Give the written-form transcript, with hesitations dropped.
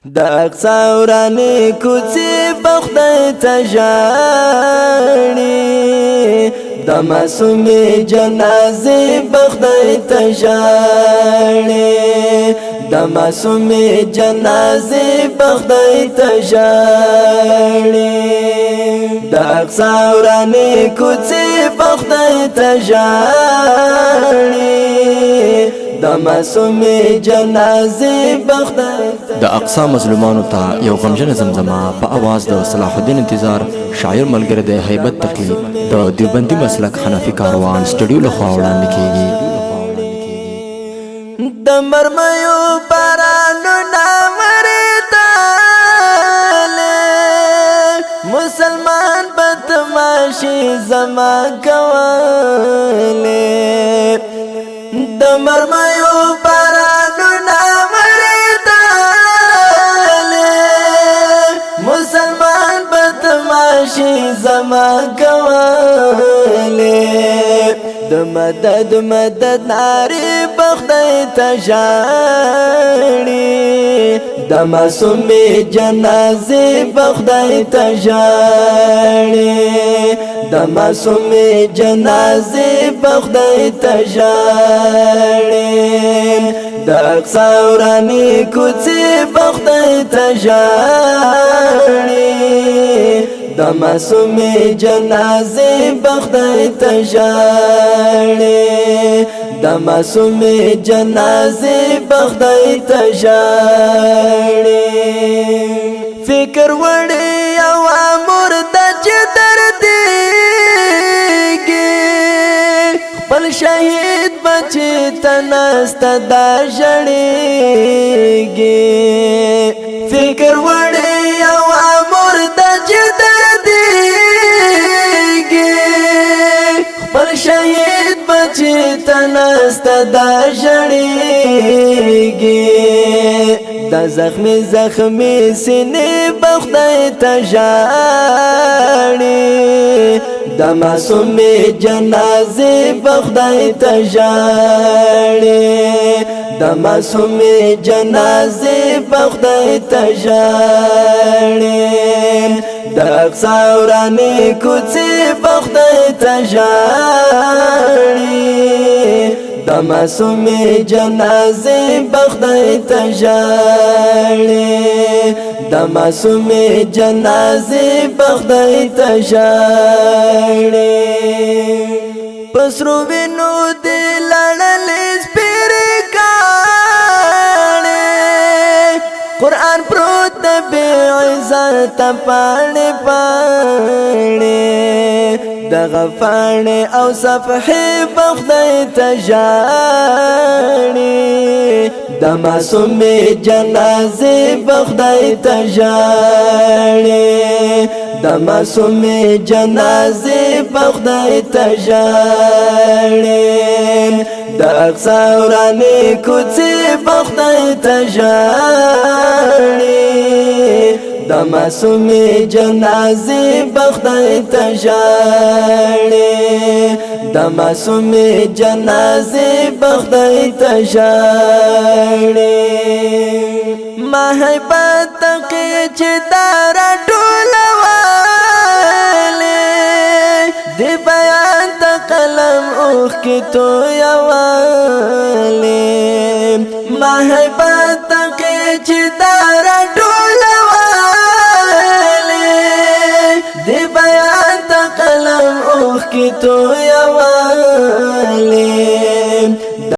د اقصا ورانې کوڅې په خدای ته ژاړي د معصومې جنازې په خدای ته ژاړي د معصومې جنازې په خدای ته ژاړي د اقصا ورانې کوڅې په خدای ته ژاړي د معصومې جنازې په خدای د اقصا مظلومانو ته یو غمجن زمزمه په اواز د صلاح الدین انتظار شاعر ملګری د هیبت تقلید د دیوبندي مسلک حنفي کاروان سټوډیو لخوا وړاندې کیږي. د مرمیو بارانو نامریداله مسلمان په تماشې زما کوله د مرمیو بارانو نامریداله مسلمان په تماشې زما کوله د مدد مدد ناری بخدای ته ژاړي د معصومې جنازې بخدای ته ژاړي د معصومې جنازې بخدای ته ژاړي د اقصا ورانې کوڅې بخدای ته ژاړي د معصومې جنازې بخدای ته ژاړي د معصومې جنازې بخدای ته ژاړي فکر وړي او مرده چې دردېږي خپل شهید بچی ته نسته دا ژړېږي فکر وړي او مرده چې شهید بچی تنسته دا ژړېږي د زخمی زخمی سینې بخدای ته ژاړي د معصومې جنازې بخدای ته ژاړي د معصومې جنازې بخدای ته ژاړي د اقصا ورانې کوڅې بخدای ته ژاړي د معصومې جنازې بخدای ته ژاړي د معصومې جنازې بخدای ته ژاړي پسرو وینو دې لړلې سپېرې کاڼې قرآن پروت د بې عزت پاڼې پاڼې دغه پاڼې او صفحې بخدای ته ژاړي د معصومې جنازې بخدای ته ژاړي د معصومې جنازې بخدای ته ژاړي د اقصا ورانې کوڅې بخدای ته ژاړي د معصومې جنازې بخدای ته ژاړي د معصومې جنازې بخدای ته ژاړي ما هیبت تقی چې دارا ټولواله دی بیان د قلم اوخ کې تویواله ما هیبت تقی چې دارا دی بیان تا قلم اوخ کی تو یوان